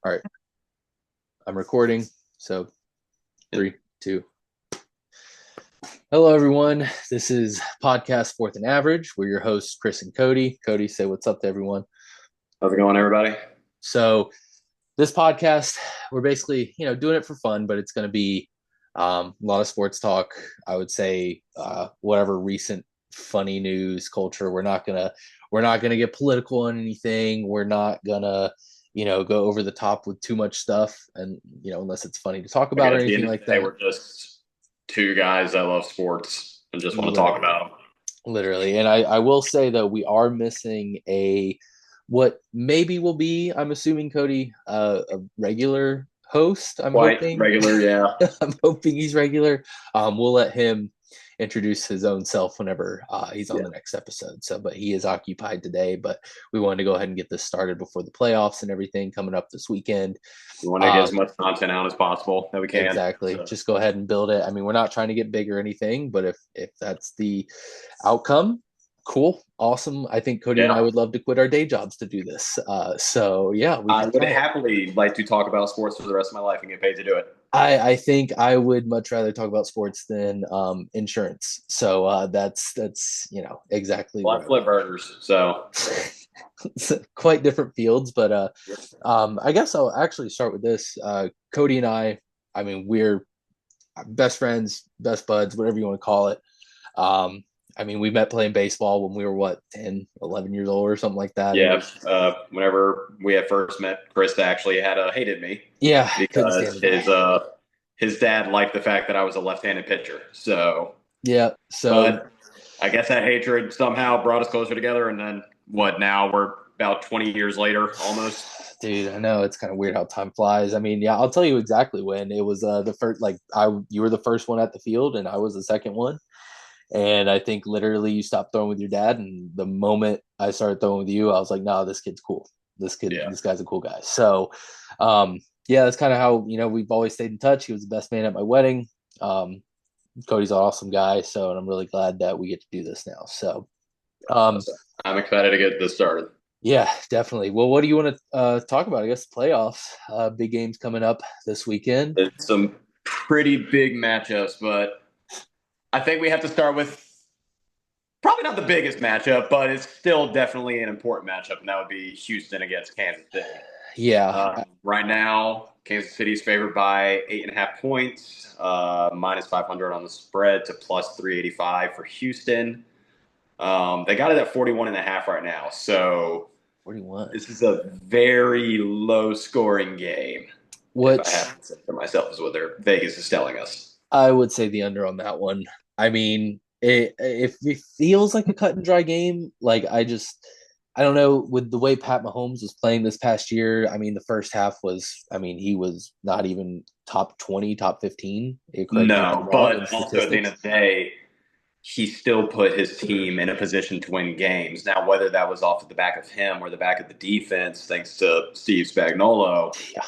All right, I'm recording. So three, two. Hello, everyone. This is podcast Fourth and Average. We're your hosts, Chris and Cody. Cody, say what's up to everyone. How's it going, everybody? So this podcast, we're basically, doing it for fun, but it's going to be a lot of sports talk. I would say whatever recent funny news culture. We're not gonna get political on anything. We're not gonna go over the top with too much stuff, and unless it's funny to talk Like about or at the anything end of like the day, that. we're just two guys that love sports and just want to talk Literally, about them. literally. And I will say though, we are missing a what maybe will be, I'm assuming, Cody, a regular host. I'm Quite hoping. regular, yeah. I'm hoping he's regular. We'll let him introduce his own self whenever he's on Yeah. the next episode. So, but he is occupied today. But we wanted to go ahead and get this started before the playoffs and everything coming up this weekend. We want to get as Um, much content out as possible that we can. exactly. So, Just go ahead and build it. I mean, we're not trying to get big or anything, but if that's the outcome, cool, awesome. I think Cody and I yeah, would love to quit our day jobs to do this. So yeah, we I can would try it. happily like to talk about sports for the rest of my life and get paid to do it. I think I would much rather talk about sports than insurance. So that's exactly Well, what I I would flip burgers, so it's quite different fields, but I guess I'll actually start with this. Cody and I mean, we're best friends, best buds, whatever you want to call it. Um, I mean, we met playing baseball when we were what, 10, 11 years old or something like that. It yeah. was, Whenever we had first met, Chris actually had hated me yeah, couldn't stand because the guy. his dad liked the fact that I was a left-handed pitcher. So, Yeah, so but I guess that hatred somehow brought us closer together. And then what? Now we're about 20 years later, almost. dude, I know it's kind of weird how time flies. I mean, yeah, I'll tell you exactly when it was. The first, like, you were the first one at the field, and I was the second one. And I think literally you stopped throwing with your dad, and the moment I started throwing with you, I was like, "No, this kid's cool. Yeah. This guy's a cool guy." So, yeah, that's kind of how we've always stayed in touch. He was the best man at my wedding. Um, Cody's an awesome guy, so and I'm really glad that we get to do this now. So, um, So I'm excited to get this started. yeah, definitely. Well, what do you want to talk about? I guess the playoffs, big games coming up this weekend. It's some pretty big matchups, but I think we have to start with probably not the biggest matchup, but it's still definitely an important matchup, and that would be Houston against Kansas City. Yeah, Right now, Kansas City is favored by 8.5 points, minus 500 on the spread to plus 385 for Houston. They got it at 41.5 right now. So 41. this is a very low scoring game. If I What have to say for myself, is what their Vegas is telling us. I would say the under on that one. I mean, it feels like a cut and dry game. Like I don't know with the way Pat Mahomes was playing this past year. I mean, the first half was, I mean, he was not even top 20, top 15. Correct me if I'm No, wrong in but also at the end statistics. of the day, he still put his team in a position to win games. Now, whether that was off of the back of him or the back of the defense, thanks to Steve Spagnuolo, Yeah,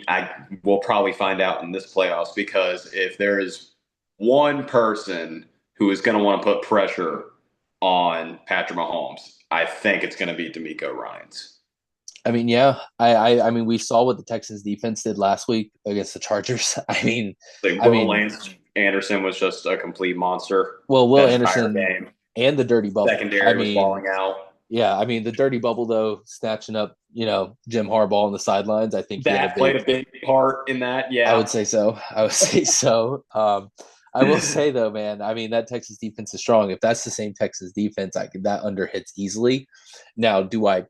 I will probably find out in this playoffs because if there is one person who is going to want to put pressure on Patrick Mahomes, I think it's going to be D'Amico Ryans. I mean, yeah, I mean, we saw what the Texans defense did last week against the Chargers. Like I Will mean, Lance Anderson was just a complete monster well, Will that entire Anderson game. and the dirty bubble. I Secondary was mean, falling out. yeah, I mean the dirty bubble though, snatching up, Jim Harbaugh on the sidelines. I think he had a That played big. a big part in that. I would Yeah. say so. I would say so. I will say though, man. I mean that Texas defense is strong. If that's the same Texas defense, I could that under hits easily. Now, do I?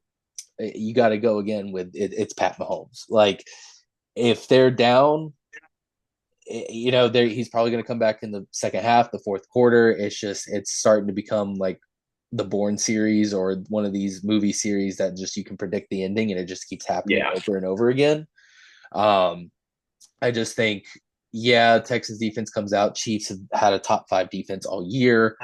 You got to go again with it, it's Pat Mahomes. Like if they're down, he's probably going to come back in the second half, the fourth quarter. It's starting to become like the Bourne series or one of these movie series that just you can predict the ending and it just keeps happening Yeah. over and over again. Um, I just think, yeah, Texas defense comes out. Chiefs have had a top five defense all year.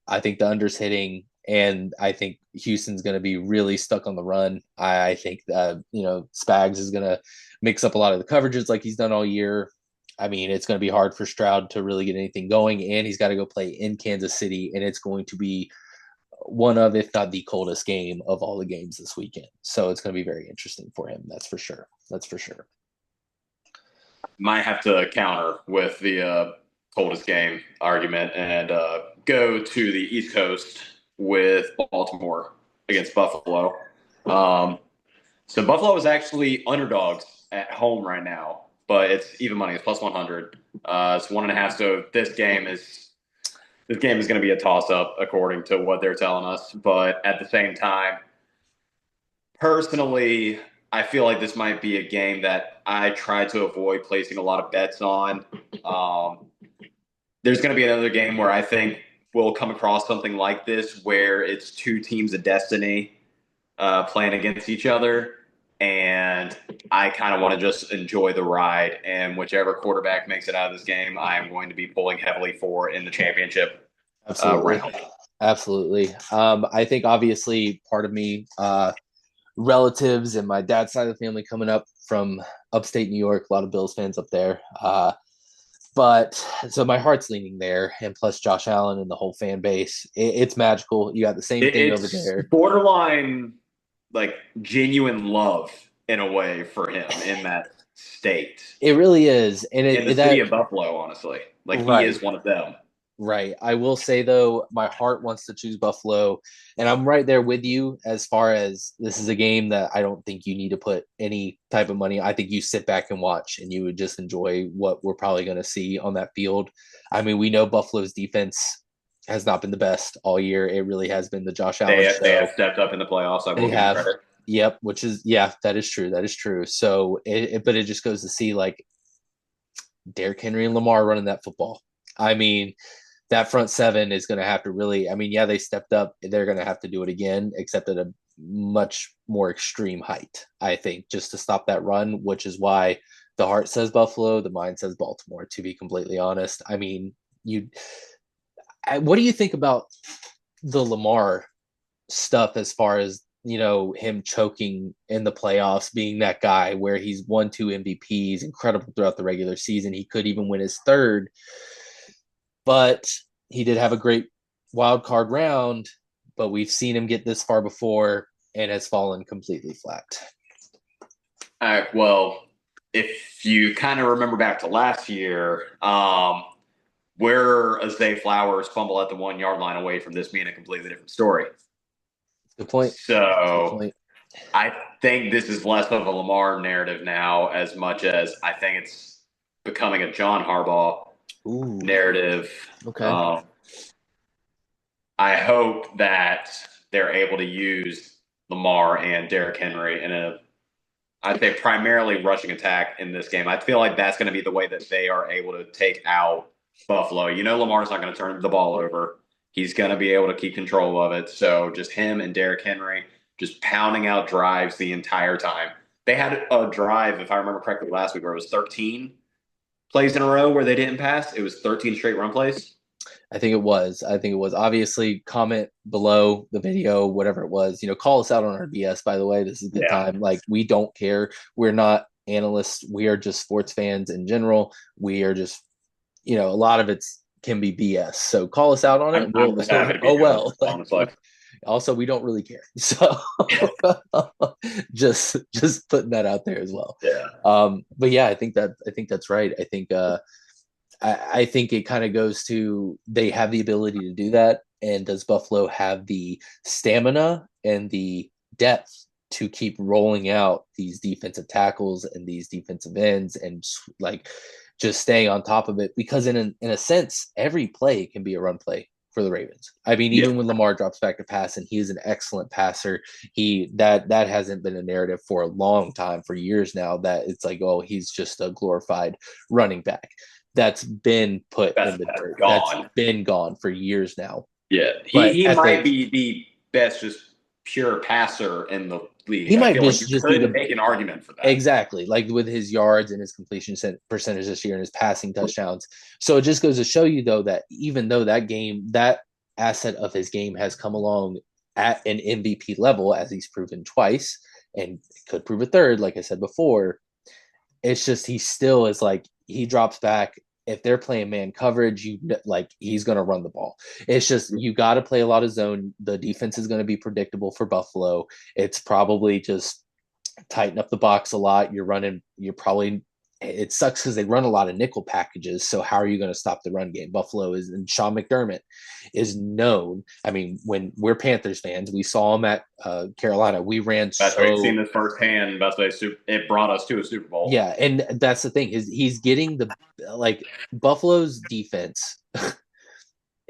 I think the under's hitting, and I think Houston's going to be really stuck on the run. I think that Spags is going to mix up a lot of the coverages like he's done all year. I mean, it's going to be hard for Stroud to really get anything going, and he's got to go play in Kansas City, and it's going to be one of, if not the coldest game of all the games this weekend. So it's going to be very interesting for him. That's for sure. That's for sure. Might have to counter with the coldest game argument and go to the East Coast with Baltimore against Buffalo. Um, so Buffalo is actually underdogs at home right now, but it's even money. It's plus 100. It's 1.5. So this game is going to be a toss up according to what they're telling us. But at the same time, personally, I feel like this might be a game that I try to avoid placing a lot of bets on. Um, there's going to be another game where I think we'll come across something like this where it's two teams of destiny playing against each other. And I kind of want to just enjoy the ride. And whichever quarterback makes it out of this game, I am going to be pulling heavily for in the championship Absolutely. round. Absolutely. I think obviously part of me, relatives and my dad's side of the family coming up from upstate New York, a lot of Bills fans up there. But so my heart's leaning there, and plus Josh Allen and the whole fan base, it's magical. You got the same thing over It's there. borderline like genuine love in a way for him in that state. It really is, and In the city that of Buffalo, honestly. Like he right. is one of them. Right. I will say though, my heart wants to choose Buffalo, and I'm right there with you as far as this is a game that I don't think you need to put any type of money. I think you sit back and watch, and you would just enjoy what we're probably going to see on that field. I mean, we know Buffalo's defense has not been the best all year. It really has been the Josh Allen They have show. stepped up in the playoffs. I They will give you have, credit. yep, which is yeah, that is true. That is true. So, but it just goes to see like Derrick Henry and Lamar running that football. I mean, that front seven is going to have to really, I mean, yeah, they stepped up. They're going to have to do it again, except at a much more extreme height, I think, just to stop that run, which is why the heart says Buffalo, the mind says Baltimore, to be completely honest. I mean, what do you think about the Lamar stuff as far as, him choking in the playoffs, being that guy where he's won two MVPs, incredible throughout the regular season. He could even win his third, but he did have a great wild card round, but we've seen him get this far before and has fallen completely flat. Well, if you kind of remember back to last year, where Zay Flowers fumble at the 1 yard line away from this being a completely different story. Good point. Good So point. I think this is less of a Lamar narrative now, as much as I think it's becoming a John Harbaugh Ooh, narrative. okay. Um, I hope that they're able to use Lamar and Derrick Henry in I'd say primarily rushing attack in this game. I feel like that's going to be the way that they are able to take out Buffalo. Lamar's not going to turn the ball over. He's going to be able to keep control of it. So just him and Derrick Henry just pounding out drives the entire time. They had a drive, if I remember correctly, last week where it was 13 plays in a row where they didn't pass. It was 13 straight run plays. I think it was. I think it was. Obviously, comment below the video, whatever it was. Call us out on our BS, by the way. This is a good Yeah. time. Like, we don't care. We're not analysts. We are just sports fans in general. We are just, a lot of it's can be BS. So call us out on it. I'm just happy to be Oh, here, well. honestly. Also, we don't really care. So just putting that out there as well. Yeah. But yeah, I think that's right. I think it kind of goes to they have the ability to do that. And does Buffalo have the stamina and the depth to keep rolling out these defensive tackles and these defensive ends and like just staying on top of it? Because in a sense, every play can be a run play for the Ravens. I mean, Yeah. even when Lamar drops back to pass, and he is an excellent passer, that hasn't been a narrative for a long time, for years now, that it's like, oh, he's just a glorified running back. That's been put in the dirt. That's Gone. been gone for years now. Yeah. But He might be the best just pure passer in the league. he I might feel like you just be could the make an argument for that. exactly, like with his yards and his completion percentage this year and his passing touchdowns. So it just goes to show you, though, that even though that asset of his game has come along at an MVP level, as he's proven twice and could prove a third, like I said before, it's just he still is like he drops back if they're playing man coverage, like he's going to run the ball. It's just you got to play a lot of zone. The defense is going to be predictable for Buffalo. It's probably just tighten up the box a lot. You're probably it sucks because they run a lot of nickel packages. So how are you going to stop the run game? Buffalo is and Sean McDermott is known. I mean, when we're Panthers fans, we saw him at Carolina. We ran That's why you've so seen this firsthand. Best way it brought us to a Super Bowl. yeah, and that's the thing is he's getting the like Buffalo's defense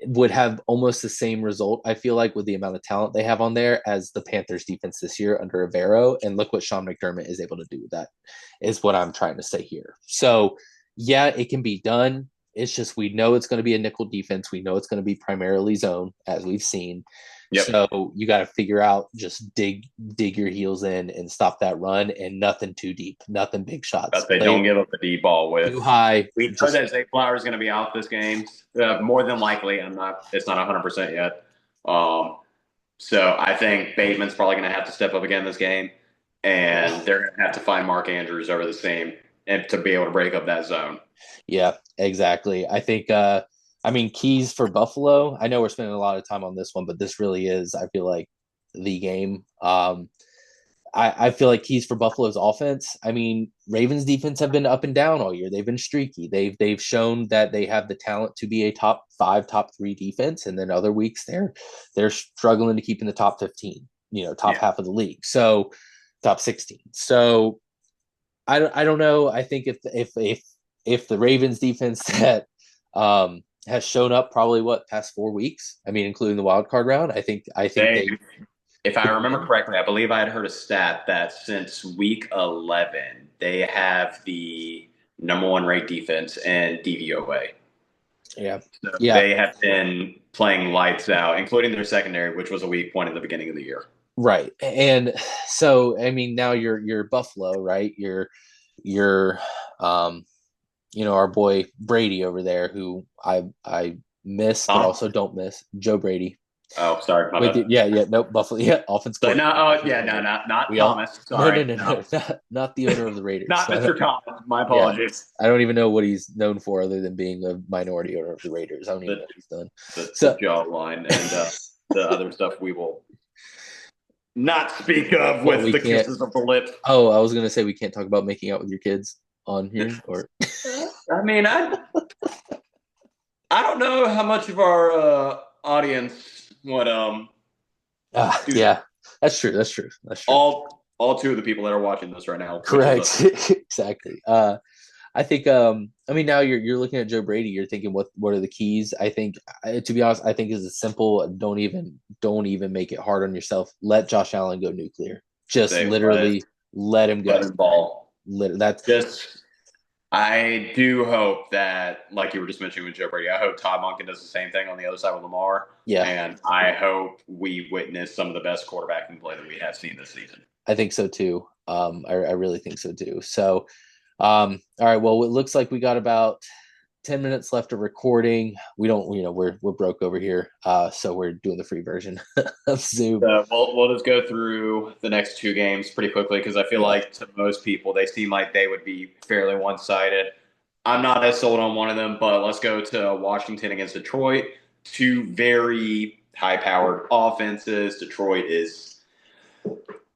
would have almost the same result, I feel like, with the amount of talent they have on there as the Panthers defense this year under Avero. And look what Sean McDermott is able to do with that, is what I'm trying to say here. So, yeah, it can be done. It's just we know it's going to be a nickel defense. We know it's going to be primarily zone, as we've seen. Yep. So you got to figure out, just dig your heels in and stop that run, and nothing too deep, nothing big shots. But they Play don't give up the deep ball too with. high. We know Just that Zay Flowers is going to be out this game. More than likely, It's not 100% yet. Um, so I think Bateman's probably going to have to step up again this game, and they're going to have to find Mark Andrews over the seam and to be able to break up that zone. yeah, exactly. I think I mean keys for Buffalo. I know we're spending a lot of time on this one, but this really is, I feel like, the game. I feel like keys for Buffalo's offense. I mean, Ravens defense have been up and down all year. They've been streaky. They've shown that they have the talent to be a top five, top three defense, and then other weeks they're struggling to keep in the top 15, top Yeah. half of the league. So top 16. So I don't know. I think if the Ravens defense that has shown up probably past 4 weeks. I mean, including the wild card round. I think They, they if I could remember win. correctly, I believe I had heard a stat that since week 11, they have the number one rate defense in DVOA. Yeah, So yeah, they have been playing lights out, including their secondary, which was a weak point in the beginning of the year. right. And so I mean, now you're Buffalo, right? You're um our boy Brady over there, who I miss but Huh? also don't miss, Joe Brady. Oh, sorry, my With bad. yeah, nope, Buffalo, yeah, offense So no, coordinator, Buffalo yeah, no, Bills. not We all Thomas. no no Sorry, no no, no not the owner of the Raiders. not Mr. Thomas. My Yeah, apologies. I don't even know what he's known for other than being a minority owner of the Raiders. I don't even The know what he's done. the So jawline and the other stuff we will not speak of what with we the can't. kisses of the lip. Oh, I was gonna say we can't talk about making out with your kids on here, or I mean, I don't know how much of our audience would do that. yeah, that's true. That's true. That's true. All two of the people that are watching this right now, which is Correct. Exactly. I think I mean now you're looking at Joe Brady, you're thinking what are the keys? I think to be honest, I think is a simple, don't even make it hard on yourself. Let Josh Allen go nuclear. Just they let literally let him let go. him ball. That's Just I do hope that, like you were just mentioning with Joe Brady, I hope Todd Monken does the same thing on the other side with Lamar, yeah, and I hope we witness some of the best quarterbacking play that we have seen this season. I think so too. I really think so too. So all right, well, it looks like we got about 10 minutes left of recording. We don't, we're broke over here. So we're doing the free version of Zoom. So we'll just go through the next two games pretty quickly because I feel Yeah. like to most people they seem like they would be fairly one sided. I'm not as sold on one of them, but let's go to Washington against Detroit. Two very high powered offenses. Detroit is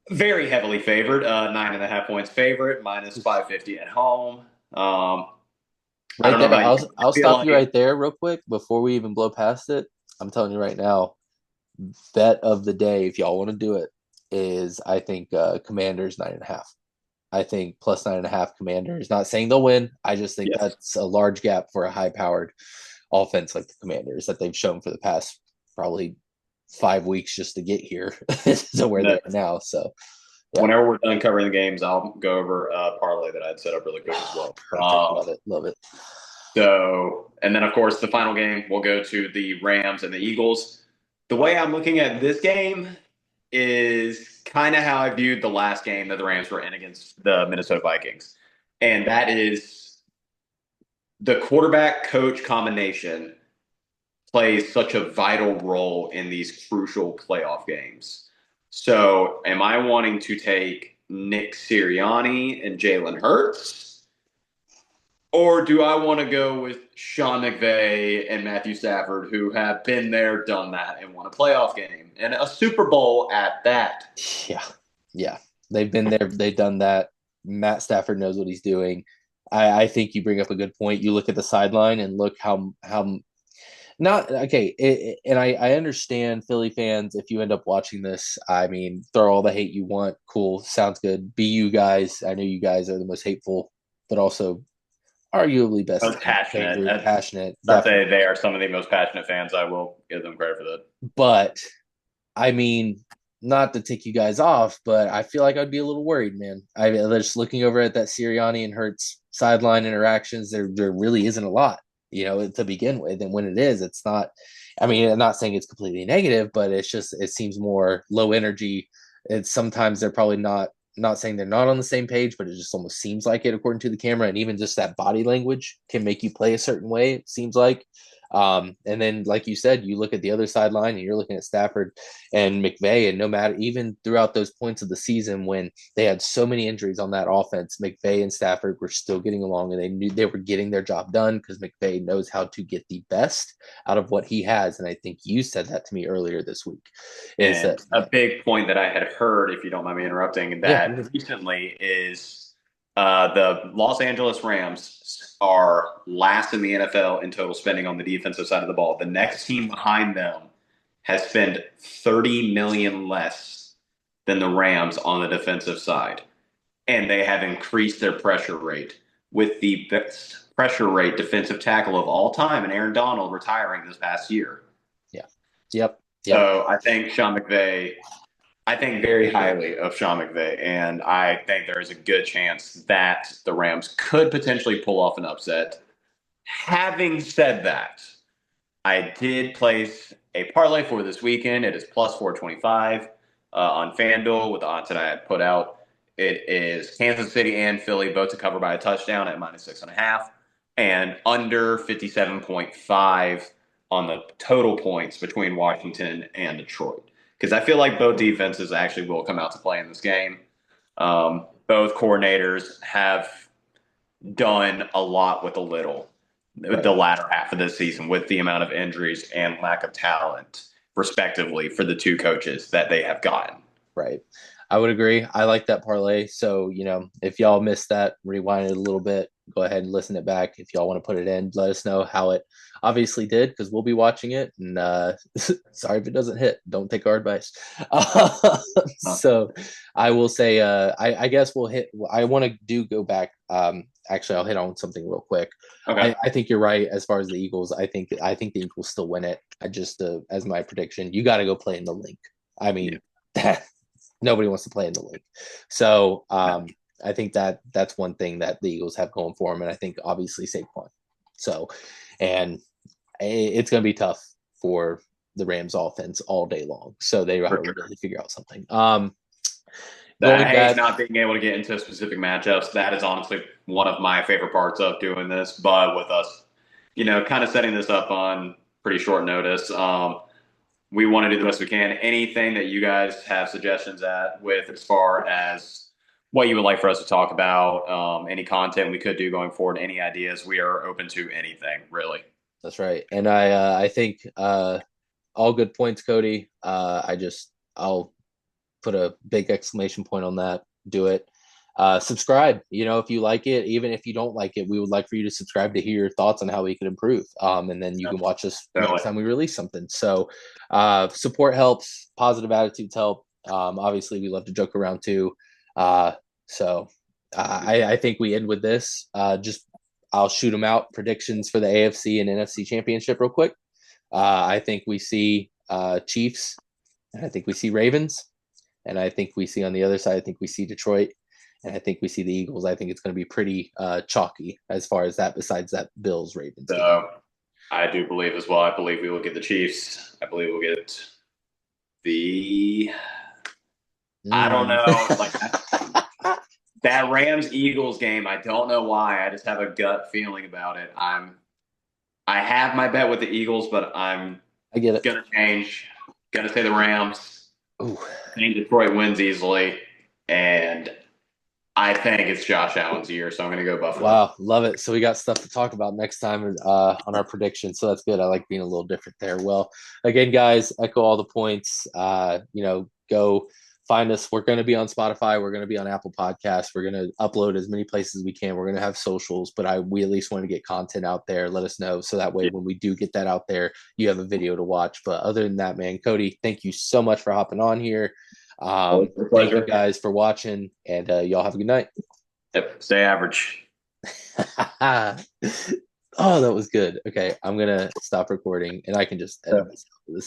very heavily favored, 9.5 points favorite, minus 550 at home. I Right don't know there. about you. I'll I feel stop you like right there real quick before we even blow past it. I'm telling you right now, bet of the day, if y'all want to do it, is I think Commanders 9.5. I think plus 9.5 Commanders. Not saying they'll win. I just think yes, that's a large gap for a high powered offense like the Commanders that they've shown for the past probably 5 weeks just to get here to where they no, are now. So yeah. whenever we're done covering the games, I'll go over a parlay that I'd set up really quick as well. Perfect. Love it. Love it. So, and then of course the final game we'll go to the Rams and the Eagles. The way I'm looking at this game is kind of how I viewed the last game that the Rams were in against the Minnesota Vikings, and that is the quarterback coach combination plays such a vital role in these crucial playoff games. So, am I wanting to take Nick Sirianni and Jalen Hurts? Or do I want to go with Sean McVay and Matthew Stafford, who have been there, done that, and won a playoff game and a Super Bowl at that? Yeah, yeah, they've been there, they've done that. Matt Stafford knows what he's doing. I think you bring up a good point. You look at the sideline and look how not okay. And I understand Philly fans. If you end up watching this, I mean, throw all the hate you want. Cool, sounds good. Be you guys. I know you guys are the most hateful, but also arguably best Most fan passionate. group, passionate, I'd say definitely. they are some of the most passionate fans. I will give them credit for that. But I mean, not to take you guys off, but I feel like I'd be a little worried, man. I just looking over at that Sirianni and Hurts sideline interactions. There really isn't a lot, to begin with. And when it is, it's not. I mean, I'm not saying it's completely negative, but it's just it seems more low energy. It's sometimes they're probably not saying they're not on the same page, but it just almost seems like it according to the camera. And even just that body language can make you play a certain way. It seems like. And then, like you said, you look at the other sideline and you're looking at Stafford and McVay, and no matter even throughout those points of the season when they had so many injuries on that offense, McVay and Stafford were still getting along, and they knew they were getting their job done because McVay knows how to get the best out of what he has. And I think you said that to me earlier this week. Is that And a big point that I had heard, if you don't mind me interrupting, yeah, that recently is the Los Angeles Rams are last in the NFL in total spending on the defensive side of the ball. The next team behind them has spent 30 million less than the Rams on the defensive side, and they have increased their pressure rate with the best pressure rate defensive tackle of all time, and Aaron Donald retiring this past year. yeah, yep, yep, So I think Sean McVay I think very highly of Sean McVay, and I think there is a good chance that the Rams could potentially pull off an upset. Having said that, I did place a parlay for this weekend. It is plus 425 on FanDuel with the odds that I had put out. It is Kansas City and Philly both to cover by a touchdown at minus 6.5 and under 57.5 on the total points between Washington and Detroit. Because I feel like both defenses actually will come out to play in this game. Both coordinators have done a lot with a little right. the latter half of the season with the amount of injuries and lack of talent, respectively, for the two coaches that they have gotten. Right. I would agree. I like that parlay. So, if y'all missed that, rewind it a little bit, go ahead and listen it back. If y'all want to put it in, let us know how it obviously did because we'll be watching it. And sorry if it doesn't hit. Don't take our advice. So I will say, I guess we'll hit. I want to do go back. Actually, I'll hit on something real quick. Okay. I think you're right as far as the Eagles. I think the Eagles still win it. I just as my prediction, you got to go play in the link. I mean, Yeah. nobody wants to play in the league. So I think that's one thing that the Eagles have going for them, and I think obviously Saquon. So, and it's going to be tough for the Rams offense all day long. So they got to really figure out something. I Going hate back, not being able to get into specific matchups. That is honestly one of my favorite parts of doing this. But with us, kind of setting this up on pretty short notice, we want to do the best we can. Anything that you guys have suggestions at with as far as what you would like for us to talk about, any content we could do going forward, any ideas, we are open to anything, really. that's right, and I think all good points, Cody. I'll put a big exclamation point on that. Do it. Subscribe. If you like it, even if you don't like it, we would like for you to subscribe to hear your thoughts on how we can improve. And then you can watch us So, next time we release something. So, support helps. Positive attitudes help. Obviously, we love to joke around too. So, I think we end with this. Just I'll shoot them out predictions for the AFC and NFC championship real quick. I think we see Chiefs, and I think we see Ravens. And I think we see on the other side, I think we see Detroit, and I think we see the Eagles. I think it's going to be pretty chalky as far as that, besides that Bills Ravens game. so I do believe as well. I believe we will get the Chiefs. I believe we'll get the. I don't know. Like that Rams Eagles game. I don't know why. I just have a gut feeling about it. I have my bet with the Eagles, but I'm I get it. gonna change. Gonna say the Rams. Ooh. I think Detroit wins easily, and I think it's Josh Allen's year, so I'm going to go Buffalo. Wow, love it. So we got stuff to talk about next time on our predictions. So that's good. I like being a little different there. Well, again, guys, echo all the points. Go find us. We're going to be on Spotify. We're going to be on Apple Podcasts. We're going to upload as many places as we can. We're going to have socials, but we at least want to get content out there. Let us know so that way Yeah. when we do get that out there, you have a video to watch. But other than that, man, Cody, thank you so much for hopping on here. Always a Thank you pleasure. guys for watching, and y'all have a good night. Yep. Stay average. Oh, that was good. Okay, I'm gonna stop recording and I can just edit this out. This